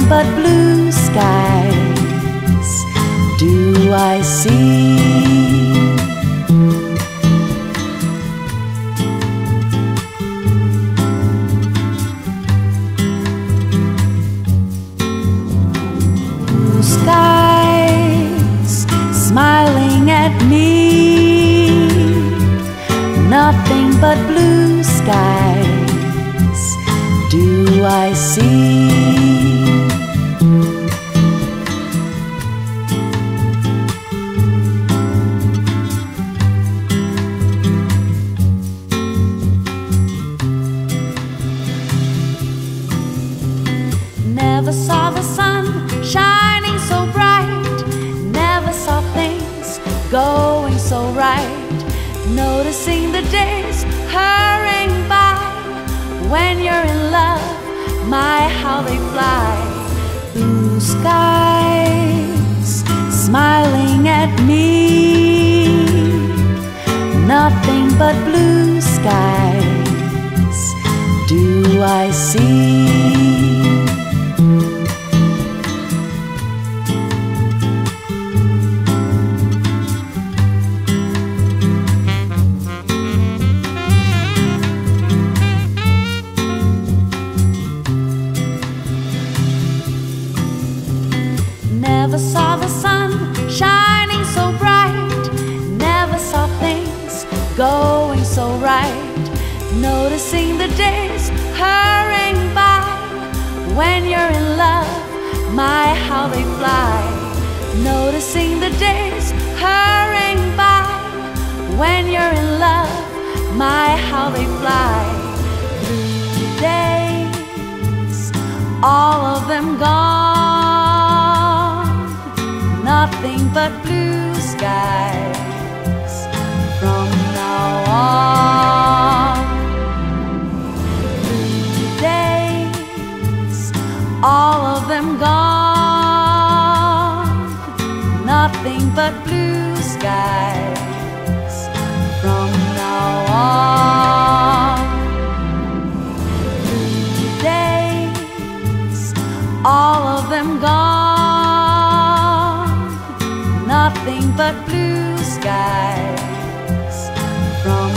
but blue skies do I see. Blue skies smiling at me, nothing but blue skies do I see. Never saw the sun shining so bright, never saw things going so right, noticing the days hurrying by. When you're in love, my how they fly. Blue skies smiling at me, nothing but blue skies do I see. Never saw the sun shining so bright, never saw things going so right, noticing the days hurrying by. When you're in love, my how they fly, noticing the days hurrying by. When you're in love, my how they fly. Blue days, all of them gone, nothing but blue skies from now on. Blue days, all of them gone, nothing but blue skies from now on. Blue days, all of them gone, nothing but blue skies from